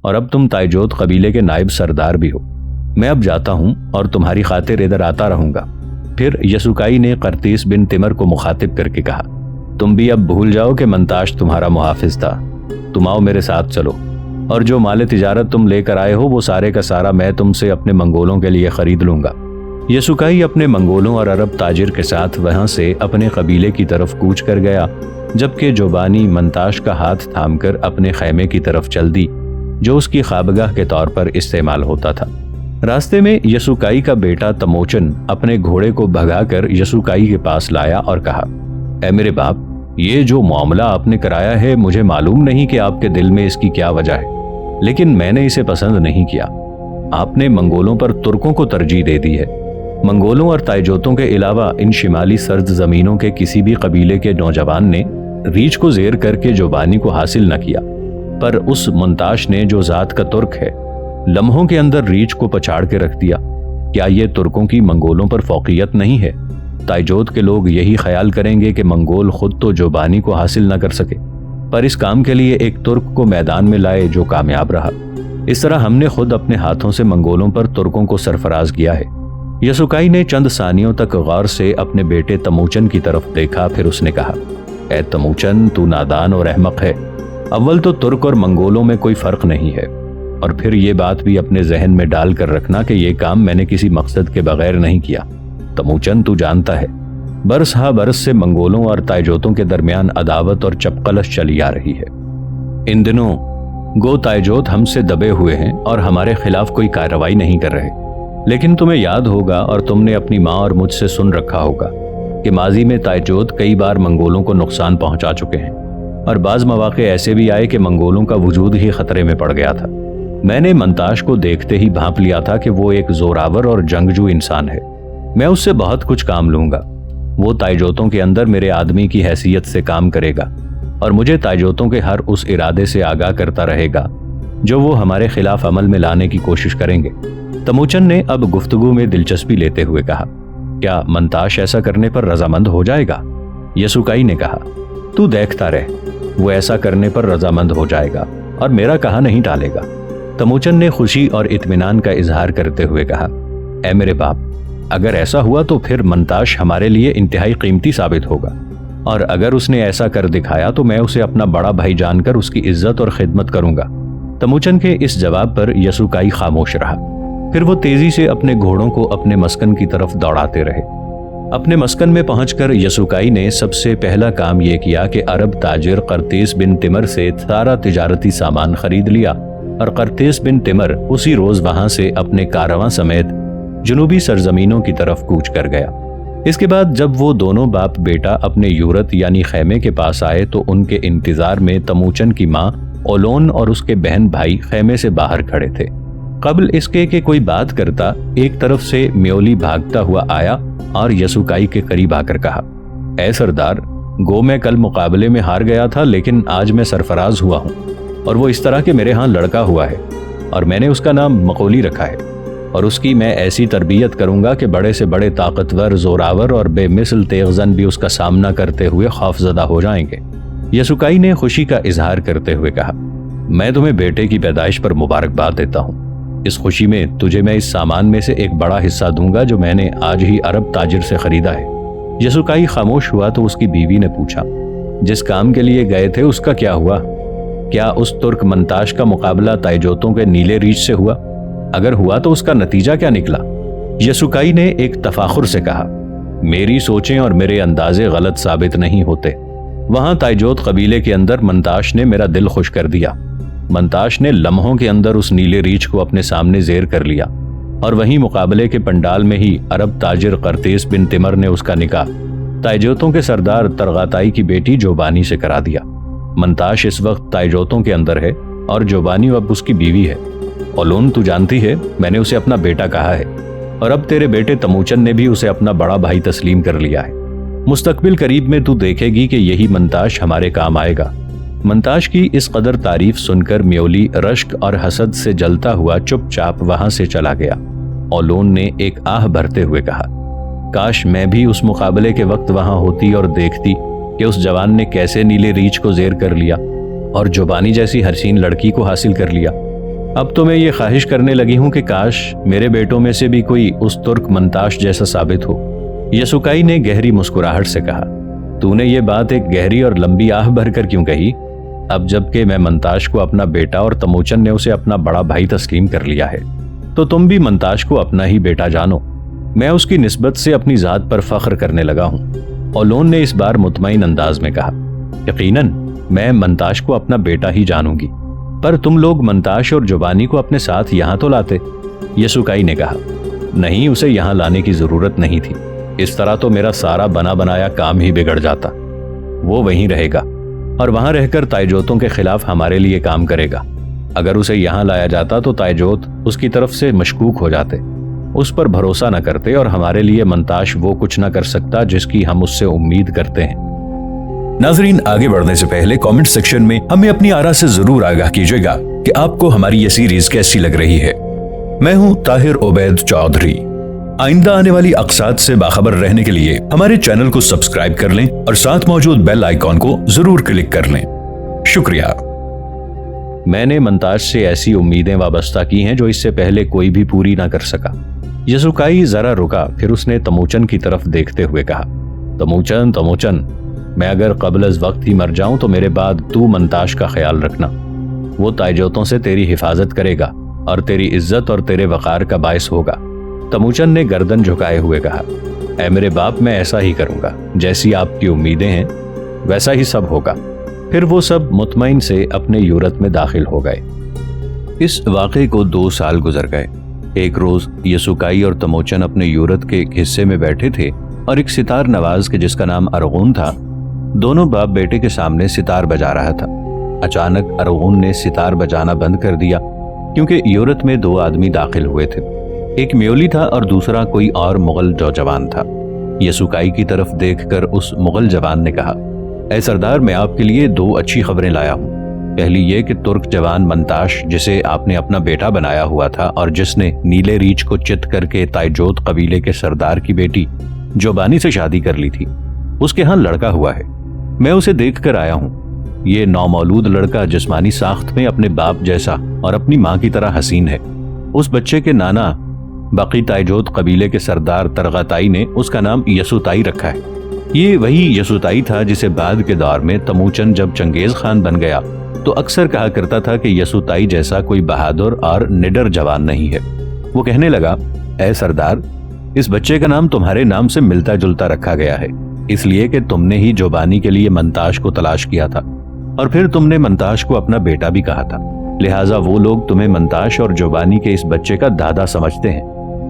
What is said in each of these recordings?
اور اب تم تائجوت قبیلے کے نائب سردار بھی ہو۔ میں اب جاتا ہوں اور تمہاری خاطر ادھر آتا رہوں گا۔ پھر یسوکائی نے قرطیس بن تمر کو مخاطب کر کے کہا، تم بھی اب بھول جاؤ کہ منتاش تمہارا محافظ تھا۔ تم آؤ میرے ساتھ چلو، اور جو مال تجارت تم لے کر آئے ہو وہ سارے کا سارا میں تم سے اپنے منگولوں کے لیے خرید لوں گا۔ یسوکائی اپنے منگولوں اور عرب تاجر کے ساتھ وہاں سے اپنے قبیلے کی طرف کوچ کر گیا، جبکہ جوبانی منتاش کا ہاتھ تھام کر اپنے خیمے کی طرف چل دی جو اس کی خوابگاہ کے طور پر استعمال ہوتا تھا۔ راستے میں یسوکائی کا بیٹا تموچن اپنے گھوڑے کو بھگا کر یسوکائی کے پاس لایا اور کہا، اے میرے باپ، یہ جو معاملہ آپ نے کرایا ہے مجھے معلوم نہیں کہ آپ کے دل میں اس کی کیا وجہ ہے، لیکن میں نے اسے پسند نہیں کیا۔ آپ نے منگولوں پر ترکوں کو ترجیح دے دی ہے۔ منگولوں اور تائجوتوں کے علاوہ ان شمالی سرد زمینوں کے کسی بھی قبیلے کے نوجوان نے ریچھ کو زیر کر کے جوبانی کو حاصل نہ کیا، پر اس منتاش نے جو ذات کا ترک ہے لمحوں کے اندر ریچھ کو پچاڑ کے رکھ دیا۔ کیا یہ ترکوں کی منگولوں پر فوقیت نہیں ہے؟ تائجوت کے لوگ یہی خیال کریں گے کہ منگول خود تو جوبانی کو حاصل نہ کر سکے، پر اس کام کے لیے ایک ترک کو میدان میں لائے جو کامیاب رہا۔ اس طرح ہم نے خود اپنے ہاتھوں سے منگولوں پر ترکوں کو سرفراز کیا ہے۔ یسوکائی نے چند ثانیوں تک غور سے اپنے بیٹے تموچن کی طرف دیکھا، پھر اس نے کہا، اے تموچن، تو نادان اور احمق ہے۔ اول تو ترک اور منگولوں میں کوئی فرق نہیں ہے، اور پھر یہ بات بھی اپنے ذہن میں ڈال کر رکھنا کہ یہ کام میں نے کسی مقصد کے بغیر نہیں کیا۔ تموچن، تو جانتا ہے برس ہا برس سے منگولوں اور تائجوتوں کے درمیان عداوت اور چپقلش چلی آ رہی ہے۔ ان دنوں گو تائجوت ہم سے دبے ہوئے ہیں اور ہمارے خلاف کوئی کارروائی نہیں کر رہے، لیکن تمہیں یاد ہوگا اور تم نے اپنی ماں اور مجھ سے سن رکھا ہوگا کہ ماضی میں تائجوت کئی بار منگولوں کو نقصان پہنچا چکے ہیں، اور بعض مواقع ایسے بھی آئے کہ منگولوں کا وجود ہی خطرے میں پڑ گیا تھا۔ میں نے منتاش کو دیکھتے ہی بھانپ لیا تھا کہ وہ ایک زوراور اور جنگجو انسان ہے۔ میں اس سے بہت کچھ کام لوں گا۔ وہ تائجوتوں کے اندر میرے آدمی کی حیثیت سے کام کرے گا اور مجھے تائجوتوں کے ہر اس ارادے سے آگاہ کرتا رہے گا جو وہ ہمارے خلاف عمل میں لانے کی کوشش کریں گے۔ تموچن نے اب گفتگو میں دلچسپی لیتے ہوئے کہا، کیا منتاش ایسا کرنے پر رضامند ہو جائے گا؟ یسوکائی نے کہا، تو دیکھتا رہ، وہ ایسا کرنے پر رضامند ہو جائے گا اور میرا کہا نہیں ٹالے گا۔ تموچن نے خوشی اور اطمینان کا اظہار کرتے ہوئے کہا، اے میرے باپ، اگر ایسا ہوا تو پھر منتاش ہمارے لیے انتہائی قیمتی ثابت ہوگا، اور اگر اس نے ایسا کر دکھایا تو میں اسے اپنا بڑا بھائی جان کر اس کی عزت اور خدمت کروں گا۔ تموچن کے اس جواب پر یسوکائی خاموش رہا۔ پھر وہ تیزی سے اپنے گھوڑوں کو اپنے مسکن کی طرف دوڑاتے رہے۔ اپنے مسکن میں پہنچ کر یسوکائی نے سب سے پہلا کام یہ کیا کہ عرب تاجر قرطیس بن تمر سے سارا تجارتی سامان خرید لیا، اور قرطیس بن تمر اسی روز وہاں سے اپنے کارواں سمیت جنوبی سرزمینوں کی طرف کوچ کر گیا۔ اس کے بعد جب وہ دونوں باپ بیٹا اپنے یورت یعنی خیمے کے پاس آئے تو ان کے انتظار میں تموچن کی ماں اولون اور اس کے بہن بھائی خیمے سے باہر کھڑے تھے۔ قبل اس کے کہ کوئی بات کرتا، ایک طرف سے میولی بھاگتا ہوا آیا اور یسوکائی کے قریب آ کر کہا، اے سردار، گو میں کل مقابلے میں ہار گیا تھا لیکن آج میں سرفراز ہوا ہوں، اور وہ اس طرح کہ میرے ہاں لڑکا ہوا ہے، اور میں نے اس کا نام مقولی رکھا ہے، اور اس کی میں ایسی تربیت کروں گا کہ بڑے سے بڑے طاقتور، زوراور اور بے مثل تیغزن بھی اس کا سامنا کرتے ہوئے خوفزدہ ہو جائیں گے۔ یسوکائی نے خوشی کا اظہار کرتے ہوئے کہا، میں تمہیں بیٹے کی پیدائش پر مبارکباد دیتا ہوں۔ اس خوشی میں تجھے میں اس سامان میں سے ایک بڑا حصہ دوں گا جو میں نے آج ہی عرب تاجر سے خریدا ہے۔ یسوکائی خاموش ہوا تو اس کی بیوی نے پوچھا، جس کام کے لیے گئے تھے اس کا کیا ہوا؟ کیا اس ترک منتاش کا مقابلہ تائجوتوں کے نیلے ریچھ سے ہوا؟ اگر ہوا تو اس کا نتیجہ کیا نکلا؟ یسوکائی نے ایک تفاخر سے کہا، میری سوچیں اور میرے اندازے غلط ثابت نہیں ہوتے۔ وہاں تائجوت قبیلے کے اندر منتاش نے میرا دل خوش کر دیا۔ منتاش نے لمحوں کے اندر اس نیلے ریچھ کو اپنے سامنے زیر کر لیا، اور وہیں مقابلے کے پنڈال میں ہی عرب تاجر قرطیس بن تمر نے اس کا نکاح تائجوتوں کے سردار ترغاتائی کی بیٹی جوبانی سے کرا دیا۔ منتاش اس وقت تائجوتوں کے اندر ہے اور جوبانی اب اس کی بیوی ہے۔ اولون، تو جانتی ہے میں نے اسے اپنا بیٹا کہا ہے، اور اب تیرے بیٹے تموچن نے بھی اسے اپنا بڑا بھائی تسلیم کر لیا ہے۔ مستقبل قریب میں تو دیکھے گی کہ یہی منتاش ہمارے کام آئے گا۔ منتاش کی اس قدر تعریف سن کر میولی رشک اور حسد سے جلتا ہوا چپ چاپ وہاں سے چلا گیا۔ اولون نے ایک آہ بھرتے ہوئے کہا، کاش میں بھی اس مقابلے کے وقت وہاں ہوتی اور دیکھتی کہ اس جوان نے کیسے نیلے ریچھ کو زیر کر لیا اور جوبانی جیسی حسین لڑکی کو حاصل کر لیا۔ اب تو میں یہ خواہش کرنے لگی ہوں کہ کاش میرے بیٹوں میں سے بھی کوئی اس ترک منتاش جیسا ثابت ہو۔ یسوکائی نے گہری مسکراہٹ سے کہا، تو نے یہ بات ایک گہری اور لمبی آہ بھر کر کیوں کہی؟ اب جب کہ میں منتاش کو اپنا بیٹا اور تموچن نے اسے اپنا بڑا بھائی تسلیم کر لیا ہے، تو تم بھی منتاش کو اپنا ہی بیٹا جانو۔ میں اس کی نسبت سے اپنی ذات پر فخر کرنے لگا ہوں۔ اولون نے اس بار مطمئن انداز میں کہا، یقیناً میں منتاش کو اپنا بیٹا ہی جانوں گی، پر تم لوگ منتاش اور جوبانی کو اپنے ساتھ یہاں تو لاتے۔ یسوکائی نے کہا، نہیں، اسے یہاں لانے کی ضرورت نہیں تھی، اس طرح تو میرا سارا بنا بنایا کام ہی بگڑ جاتا۔ وہ وہیں رہے گا اور وہاں رہ کر تائجوتوں کے خلاف ہمارے لیے کام کرے گا۔ اگر اسے یہاں لایا جاتا تو تائجوت اس کی طرف سے مشکوک ہو جاتے، اس پر بھروسہ نہ کرتے، اور ہمارے لیے منتاش وہ کچھ نہ کر سکتا جس کی ہم اس سے امید کرتے ہیں۔ ناظرین، آگے بڑھنے سے پہلے کامنٹ سیکشن میں ہمیں اپنی آرا سے ضرور آگاہ کیجیے گا کہ آپ کو ہماری یہ سیریز کیسی لگ رہی ہے۔ میں ہوں طاہر عبید چودھری۔ آئندہ آنے والی اقساط سے باخبر رہنے کے لیے ہمارے چینل کو سبسکرائب کر لیں اور ساتھ موجود بیل آئیکن کو ضرور کلک کر لیں۔ شکریہ۔ میں نے منتاش سے ایسی امیدیں وابستہ کی ہیں جو اس سے پہلے کوئی بھی پوری نہ کر سکا۔ یسوکائی ذرا رکا، پھر اس نے تموچن کی طرف دیکھتے ہوئے کہا، تموچن، میں اگر قبل از وقت ہی مر جاؤں تو میرے بعد تو منتاش کا خیال رکھنا۔ وہ تائجوتوں سے تیری حفاظت کرے گا اور تیری عزت اور تیرے وقار کا باعث ہوگا۔ تموچن نے گردن جھکائے ہوئے کہا، اے میرے باپ، میں ایسا ہی کروں گا، جیسی آپ کی امیدیں ہیں ویسا ہی سب ہوگا۔ پھر وہ سب مطمئن سے اپنے یورت میں داخل ہو گئے۔ اس واقعے کو 2 سال گزر گئے۔ ایک روز یسوکائی اور تموچن اپنے یورت کے ایک حصے میں بیٹھے تھے اور ایک ستار نواز کے جس کا نام ارغون تھا، دونوں باپ بیٹے کے سامنے ستار بجا رہا تھا۔ اچانک ارغون نے ستار بجانا بند کر دیا کیونکہ یورت میں 2 آدمی داخل ہوئے تھے، ایک میولی تھا اور دوسرا کوئی اور مغل نوجوان تھا۔ یسوکائی کی طرف دیکھ کر اس مغل جوان نے کہا، اے سردار، میں آپ کے لیے 2 اچھی خبریں لایا ہوں۔ پہلی یہ کہ ترک جوان منتاش، جسے آپ نے اپنا بیٹا بنایا ہوا تھا اور جس نے نیلے ریچھ کو چت کر کے تائجوت قبیلے کے سردار کی بیٹی جوبانی سے شادی کر لی تھی، اس کے ہاں لڑکا ہوا ہے۔ میں اسے دیکھ کر آیا ہوں۔ یہ نومولود لڑکا جسمانی ساخت میں اپنے باپ جیسا اور اپنی ماں کی طرح حسین ہے۔ اس بچے کے نانا باقی تائجوت قبیلے کے سردار ترغاتائی نے اس کا نام یسوتائی رکھا ہے۔ یہ وہی یسوتائی تھا جسے بعد کے دور میں تموچن جب چنگیز خان بن گیا تو اکثر کہا کرتا تھا کہ یسوتائی جیسا کوئی بہادر اور نڈر جوان نہیں ہے۔ وہ کہنے لگا، اے سردار، اس بچے کا نام تمہارے نام سے ملتا جلتا رکھا گیا ہے، اس لیے کہ تم نے ہی جوبانی کے لیے منتاش کو تلاش کیا تھا اور پھر تم نے منتاش کو اپنا بیٹا بھی کہا تھا، لہٰذا وہ لوگ تمہیں منتاش اور جوبانی کے اس بچے کا دادا سمجھتے ہیں۔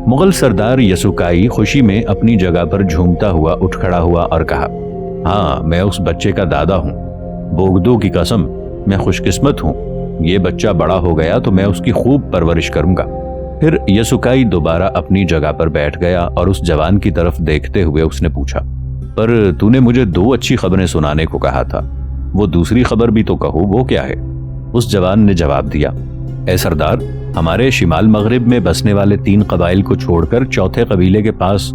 مغل سردار یسوکائی خوشی میں اپنی جگہ پر جھومتا ہوا اٹھ کھڑا ہوا اور کہا، ہاں، میں اس بچے کا دادا ہوں، بوگدو کی قسم، میں خوش قسمت ہوں، یہ بچہ بڑا ہو گیا تو میں اس کی خوب پرورش کروں گا۔ پھر یسوکائی دوبارہ اپنی جگہ پر بیٹھ گیا اور اس جوان کی طرف دیکھتے ہوئے اس نے پوچھا، پر تو نے مجھے 2 اچھی خبریں سنانے کو کہا تھا، وہ دوسری خبر بھی تو کہو، وہ کیا ہے؟ اس جوان نے جواب دیا، اے سردار، ہمارے شمال مغرب میں بسنے والے 3 قبائل کو چھوڑ کر چوتھے قبیلے کے پاس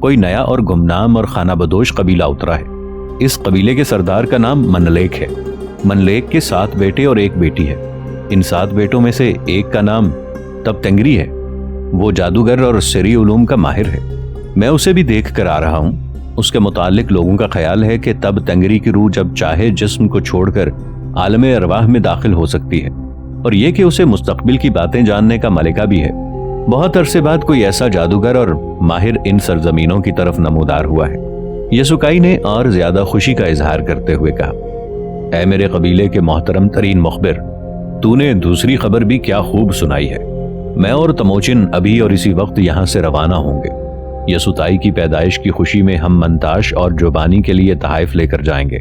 کوئی نیا اور گمنام اور خانہ بدوش قبیلہ اترا ہے۔ اس قبیلے کے سردار کا نام منلیک ہے۔ منلیک کے 7 بیٹے اور 1 بیٹی ہے۔ ان 7 بیٹوں میں سے ایک کا نام تب تنگری ہے، وہ جادوگر اور سری علوم کا ماہر ہے۔ میں اسے بھی دیکھ کر آ رہا ہوں۔ اس کے متعلق لوگوں کا خیال ہے کہ تب تنگری کی روح جب چاہے جسم کو چھوڑ کر عالم ارواح میں داخل ہو سکتی ہے، اور یہ کہ اسے مستقبل کی باتیں جاننے کا ملکہ بھی ہے۔ بہت عرصے بعد کوئی ایسا جادوگر اور ماہر ان سرزمینوں کی طرف نمودار ہوا ہے۔ یسوکائی نے اور زیادہ خوشی کا اظہار کرتے ہوئے کہا، اے میرے قبیلے کے محترم ترین مخبر، تو نے دوسری خبر بھی کیا خوب سنائی ہے۔ میں اور تموچن ابھی اور اسی وقت یہاں سے روانہ ہوں گے۔ یسوتائی کی پیدائش کی خوشی میں ہم منتاش اور جوبانی کے لیے تحائف لے کر جائیں گے،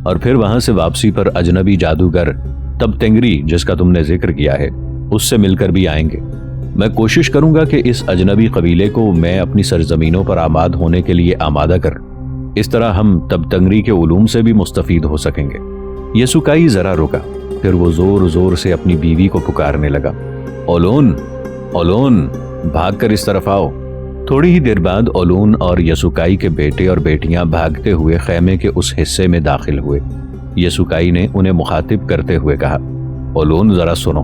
اور پھر وہاں سے واپسی پر اجنبی جادوگر تب تنگری جس کا تم نے ذکر کیا ہے اس سے مل کر بھی آئیں گے۔ میں کوشش کروں گا کہ اس اجنبی قبیلے کو میں اپنی سرزمینوں پر آباد ہونے کے لیے آمادہ کر، اس طرح ہم تب تنگری کے علوم سے بھی مستفید ہو سکیں گے۔ یسوکائی ذرا رکا، پھر وہ زور زور سے اپنی بیوی کو پکارنے لگا، اولون، اولون، بھاگ کر اس طرف آؤ۔ تھوڑی ہی دیر بعد اولون اور یسوکائی کے بیٹے اور بیٹیاں بھاگتے ہوئے خیمے کے اس حصے میں داخل ہوئے۔ یسوکائی نے انہیں مخاطب کرتے ہوئے کہا، اولون، ذرا سنو،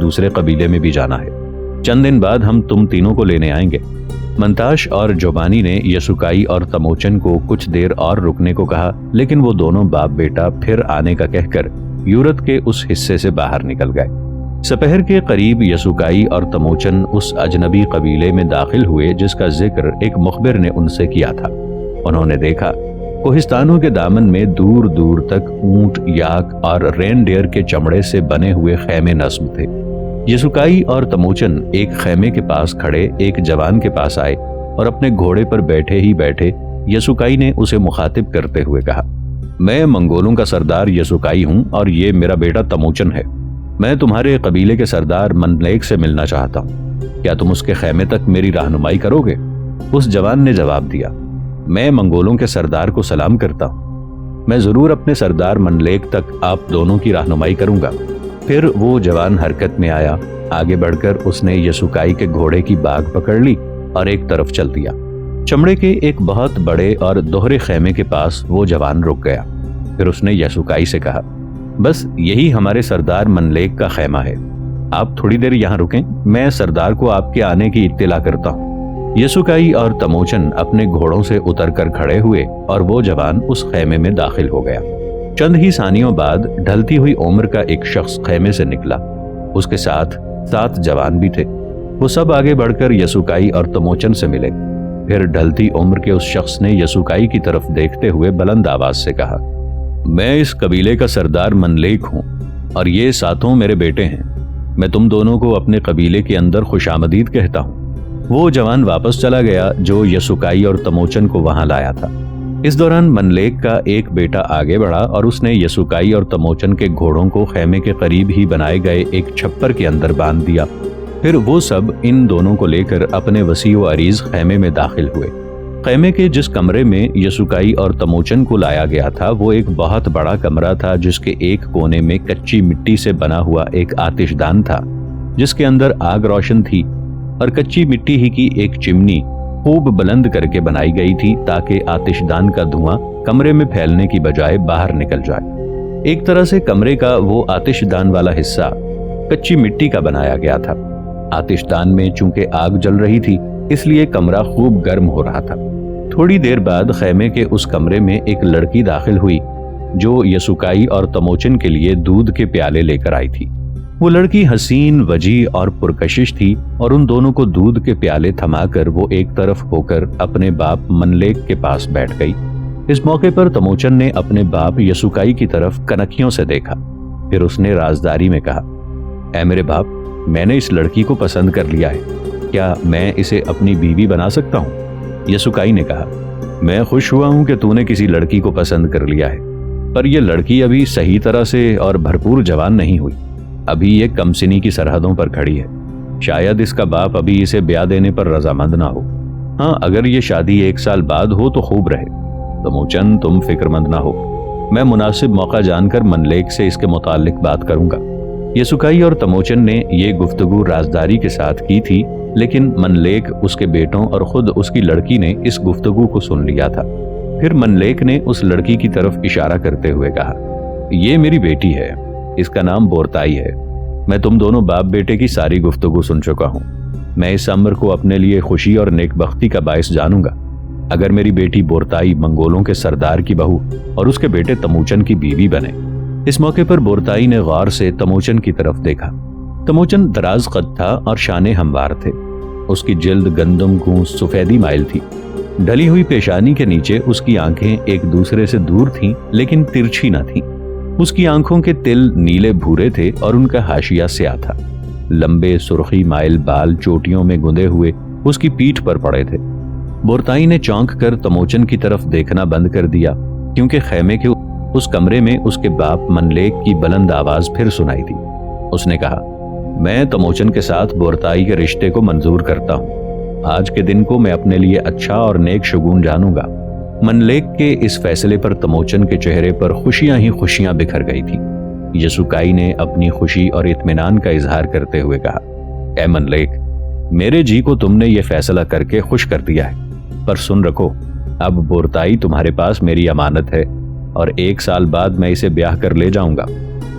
دوسرے قبیلے میں بھی جانا ہے. چند دن بعد ہم تم تینوں کو لینے آئیں گے. منتاش اور جوبانی نے یسوکائی اور تموچن کو کچھ دیر اور رکنے کو کہا، لیکن وہ دونوں باپ بیٹا پھر آنے کا کہہ کر یورت کے اس حصے سے باہر نکل گئے. سپہر کے قریب یسوکائی اور تموچن اس اجنبی قبیلے میں داخل ہوئے جس کا ذکر ایک مخبر نے ان سے کیا تھا. انہوں نے دیکھا کوہستانوں کے دامن میں دور دور تک اونٹ، یاک اور رین ڈیئر کے چمڑے سے بنے ہوئے خیمے نصب تھے. یسوکائی اور تموچن ایک خیمے کے پاس کھڑے ایک جوان کے پاس آئے اور اپنے گھوڑے پر بیٹھے ہی بیٹھے یسوکائی نے اسے مخاطب کرتے ہوئے کہا، میں منگولوں کا سردار یسوکائی ہوں اور یہ میرا بیٹا تموچن ہے. میں تمہارے قبیلے کے سردار منلیک سے ملنا چاہتا ہوں. کیا تم اس کے خیمے تک میری رہنمائی کرو گے؟ اس جوان نے جواب دیا، میں منگولوں کے سردار کو سلام کرتا ہوں. میں ضرور اپنے سردار منلیک تک آپ دونوں کی رہنمائی کروں گا. پھر وہ جوان حرکت میں آیا. آگے بڑھ کر اس نے یسوکائی کے گھوڑے کی باگ پکڑ لی اور ایک طرف چل دیا. چمڑے کے ایک بہت بڑے اور دوہرے خیمے کے پاس وہ جوان رک گیا. پھر اس نے یسوکائی سے کہا، بس یہی ہمارے سردار منلیک کا خیمہ ہے. آپ تھوڑی دیر یہاں رکیں، میں سردار کو آپ کے آنے کی اطلاع کرتا ہوں. یسوکائی اور تموچن اپنے گھوڑوں سے اتر کر کھڑے ہوئے اور وہ جوان اس خیمے میں داخل ہو گیا. چند ہی ثانیوں بعد ڈھلتی ہوئی عمر کا ایک شخص خیمے سے نکلا. اس کے ساتھ 7 جوان بھی تھے. وہ سب آگے بڑھ کر یسوکائی اور تموچن سے ملے. پھر ڈھلتی عمر کے اس شخص نے یسوکائی کی طرف دیکھتے ہوئے بلند آواز سے کہا، میں اس قبیلے کا سردار منلیک ہوں اور یہ 7 میرے بیٹے ہیں. میں تم دونوں کو اپنے قبیلے کے اندر خوش آمدید کہتا ہوں. وہ جوان واپس چلا گیا جو یسوکائی اور تموچن کو وہاں لایا تھا. اس دوران منلیک کا ایک بیٹا آگے بڑھا اور اس نے یسوکائی اور تموچن کے گھوڑوں کو خیمے کے قریب ہی بنائے گئے ایک چھپر کے اندر باندھ دیا. پھر وہ سب ان دونوں کو لے کر اپنے وسیع و عریض خیمے میں داخل ہوئے. خیمے کے جس کمرے میں یسوکائی اور تموچن کو لایا گیا تھا وہ ایک بہت بڑا کمرہ تھا جس کے ایک کونے میں کچی مٹی سے بنا ہوا ایک آتش دان تھا جس کے اندر آگ روشن تھی اور کچی مٹی ہی کی ایک چمنی خوب بلند کر کے بنائی گئی تھی تاکہ آتش دان کا دھواں کمرے میں پھیلنے کی بجائے باہر نکل جائے. ایک طرح سے کمرے کا وہ آتش دان والا حصہ کچی مٹی کا بنایا گیا تھا. آتش دان میں چونکہ آگ جل رہی تھی اس لیے کمرہ خوب گرم ہو رہا تھا. تھوڑی دیر بعد خیمے کے اس کمرے میں ایک لڑکی داخل ہوئی جو یسوکائی اور تموچن کے لیے دودھ کے پیالے لے کر آئی تھی. وہ لڑکی حسین، وجیح اور پرکشش تھی اور ان دونوں کو دودھ کے پیالے تھما کر وہ ایک طرف ہو کر اپنے باپ منلیک کے پاس بیٹھ گئی. اس موقع پر تموچن نے اپنے باپ یسوکائی کی طرف کنکھیوں سے دیکھا. پھر اس نے رازداری میں کہا، اے میرے باپ، میں نے اس لڑکی کو پسند کر لیا ہے. کیا میں اسے اپنی بیوی بنا سکتا ہوں؟ یسوکائی نے کہا، میں خوش ہوا ہوں کہ تو نے کسی لڑکی کو پسند کر لیا ہے، پر یہ لڑکی ابھی صحیح طرح سے اور بھرپور جوان نہیں ہوئی. ابھی یہ کم سنی کی سرحدوں پر کھڑی ہے. شاید اس کا باپ ابھی اسے بیاہ دینے پر رضامند نہ ہو. ہاں، اگر یہ شادی 1 سال بعد ہو تو خوب رہے. تموچن، تم فکر مند نہ ہو. میں مناسب موقع جان کر منلیک سے اس کے متعلق بات کروں گا. یسوکائی اور تموچن نے یہ گفتگو رازداری کے ساتھ کی تھی، لیکن منلیک، اس کے بیٹوں اور خود اس کی لڑکی نے اس گفتگو کو سن لیا تھا. پھر منلیک نے اس لڑکی کی طرف اشارہ کرتے ہوئے کہا، یہ میری بیٹی ہے. اس کا نام بورتائی ہے. میں تم دونوں باپ بیٹے کی ساری گفتگو سن چکا ہوں. میں اس امر کو اپنے لیے خوشی اور نیک بختی کا باعث جانوں گا. اگر میری بیٹی بورتائی منگولوں کے سردار کی بہو اور اس کے بیٹے تموچن کی بیوی بنے. اس موقع پر بورتائی نے غور سے تموچن کی طرف دیکھا. تموچن دراز قد تھا اور شانے ہموار تھے. اس کی جلد گندم گھونس سفیدی مائل تھی. ڈھلی ہوئی پیشانی کے نیچے اس کی آنکھیں ایک دوسرے سے دور تھیں لیکن ترچھی نہ تھیں. اس کی آنکھوں کے تل نیلے بھورے تھے اور ان کا حاشیہ سیاہ تھا. لمبے سرخی مائل بال چوٹیوں میں گندے ہوئے اس کی پیٹھ پر پڑے تھے. بورتائی نے چونک کر تموچن کی طرف دیکھنا بند کر دیا کیونکہ خیمے کے اس کمرے میں اس کے باپ منلیک کی بلند آواز پھر سنائی دی. اس نے کہا، میں تموچن کے ساتھ بورتائی کے رشتے کو منظور کرتا ہوں. آج کے دن کو میں اپنے لیے اچھا اور نیک شگون جانوں گا. منلیک کے اس فیصلے پر تموچن کے چہرے پر خوشیاں ہی خوشیاں بکھر گئی تھی. یسوکائی نے اپنی خوشی اور اطمینان کا اظہار کرتے ہوئے کہا، اے منلیک، میرے جی کو تم نے یہ فیصلہ کر کے خوش کر دیا ہے. پر سن رکھو، اب بورتائی تمہارے پاس میری امانت ہے اور 1 سال بعد میں اسے بیاہ کر لے جاؤں گا.